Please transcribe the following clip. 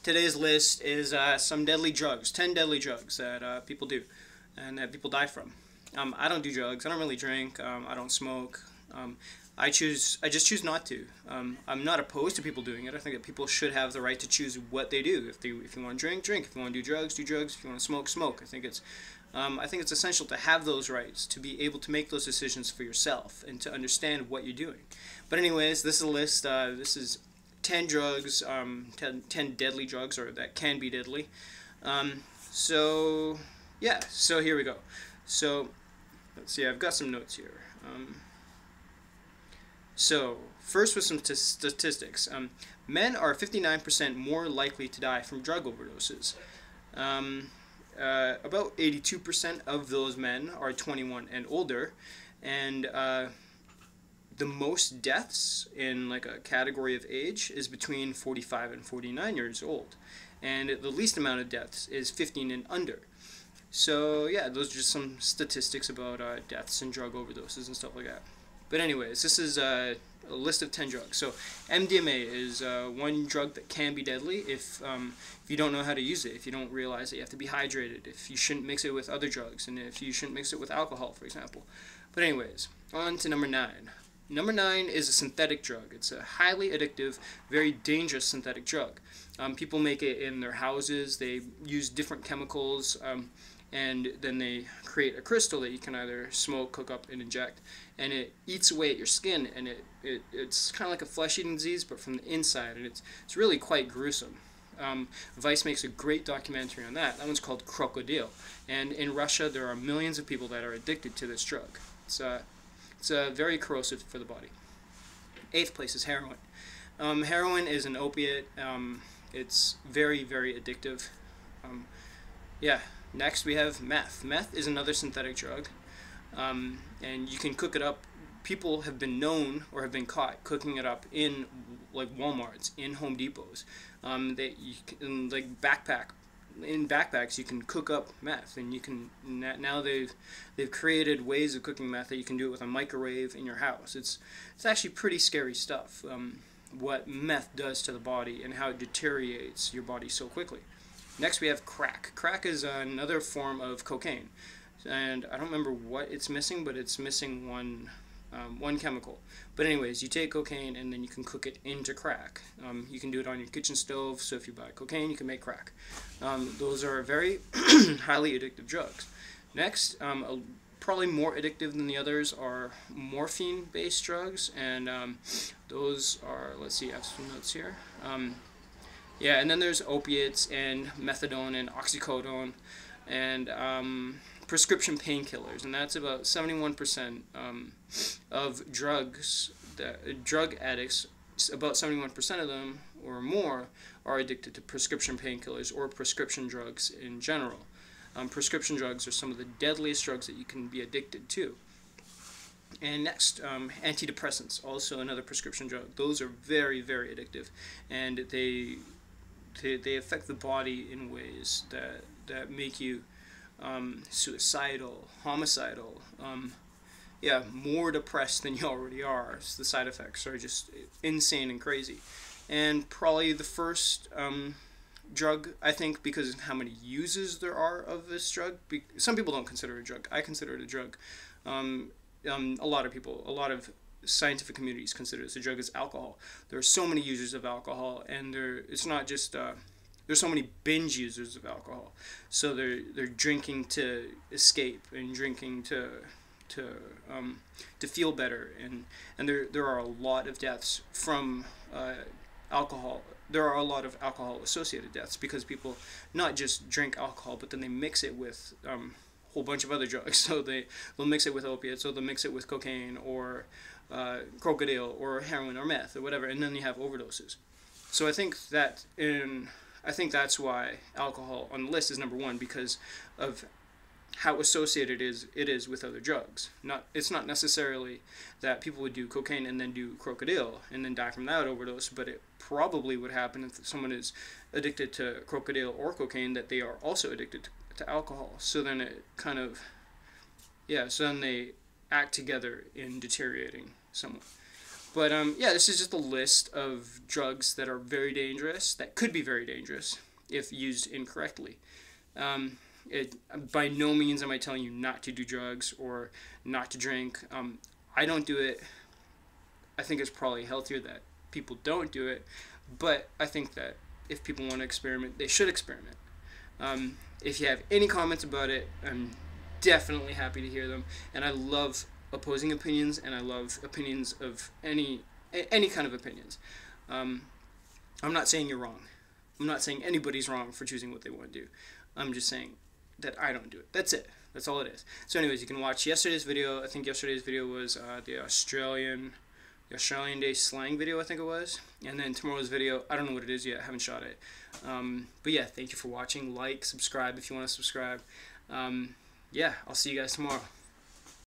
Today's list is some deadly drugs, 10 deadly drugs that people do and that people die from. I don't do drugs. I don't really drink. I don't smoke. I just choose not to. I'm not opposed to people doing it. I think that people should have the right to choose what they do. If you want to drink, drink. If you want to do drugs, do drugs. If you want to smoke, smoke. I think it's essential to have those rights, to be able to make those decisions for yourself and to understand what you're doing. But anyways, this is a list. This is 10 drugs, 10 deadly drugs, or that can be deadly. Yeah, so here we go. So let's see, I've got some notes here. So first with some statistics. Men are 59% more likely to die from drug overdoses. About 82% of those men are 21 and older, and the most deaths in like a category of age is between 45 and 49 years old, and the least amount of deaths is 15 and under. So yeah, those are just some statistics about deaths and drug overdoses and stuff like that. But anyways, this is a list of 10 drugs. So MDMA is one drug that can be deadly if you don't know how to use it, if you don't realize that you have to be hydrated, if you shouldn't mix it with other drugs, and if you shouldn't mix it with alcohol, for example. But anyways, on to number 9. Number 9 is a synthetic drug. It's a highly addictive, very dangerous synthetic drug. People make it in their houses. They use different chemicals, and then they create a crystal that you can either smoke, cook up, and inject. And it eats away at your skin, and it's kind of like a flesh-eating disease, but from the inside, and it's really quite gruesome. Vice makes a great documentary on that. That one's called Krocodile. And in Russia, there are millions of people that are addicted to this drug. It's very corrosive for the body. 8th place is heroin. Heroin is an opiate. It's very, very addictive. Yeah. Next we have meth. Meth is another synthetic drug, and you can cook it up. People have been known or have been caught cooking it up in like Walmarts, in Home Depots. In backpacks you can cook up meth, and you can now they've created ways of cooking meth that you can do it with a microwave in your house. It's actually pretty scary stuff. What meth does to the body and how it deteriorates your body so quickly. Next we have crack. Crack is another form of cocaine, and I don't remember what it's missing, but it's missing one chemical. But anyways, you take cocaine and then you can cook it into crack. You can do it on your kitchen stove, so if you buy cocaine, you can make crack. Those are very highly addictive drugs. Next, probably more addictive than the others are morphine-based drugs, and those are, let's see, I have some notes here. Yeah, and then there's opiates and methadone and oxycodone and prescription painkillers, and that's about 71% of drugs. Drug addicts, about 71% of them or more, are addicted to prescription painkillers or prescription drugs in general. Prescription drugs are some of the deadliest drugs that you can be addicted to. And next, antidepressants, also another prescription drug. Those are very, very addictive, and they affect the body in ways that make you suicidal, homicidal, yeah, more depressed than you already are. So the side effects are just insane and crazy. And probably the first drug, I think, because of how many uses there are of this drug. Some people don't consider it a drug. I consider it a drug. A lot of people, a lot of scientific communities consider this a drug, is alcohol. There are so many users of alcohol, and it's not just there's so many binge users of alcohol. So they're drinking to escape and drinking to feel better, and there are a lot of deaths from alcohol. There are a lot of alcohol associated deaths because people not just drink alcohol, but then they mix it with a whole bunch of other drugs. So they'll mix it with opiates, or they'll mix it with cocaine, or Krocodile, or heroin, or meth, or whatever, and then you have overdoses. So I think that's why alcohol on the list is number 1, because of how associated it is with other drugs. It's not necessarily that people would do cocaine and then do Krocodile and then die from that overdose, but it probably would happen if someone is addicted to Krocodile or cocaine, that they are also addicted to alcohol. So then it kind of, yeah, so then they act together in deteriorating someone. But yeah, this is just a list of drugs that are very dangerous, that could be very dangerous if used incorrectly. By no means am I telling you not to do drugs or not to drink. I don't do it. I think it's probably healthier that people don't do it, but I think that if people want to experiment, they should experiment. If you have any comments about it, I'm definitely happy to hear them, and I love opposing opinions, and I love opinions of any kind of opinions. I'm not saying you're wrong. I'm not saying anybody's wrong for choosing what they want to do. I'm just saying that I don't do it. That's it. That's all it is. So anyways, you can watch yesterday's video. I think yesterday's video was the Australian Day slang video, I think it was. And then tomorrow's video, I don't know what it is yet. I haven't shot it. But yeah, thank you for watching. Like, subscribe if you want to subscribe. Yeah, I'll see you guys tomorrow.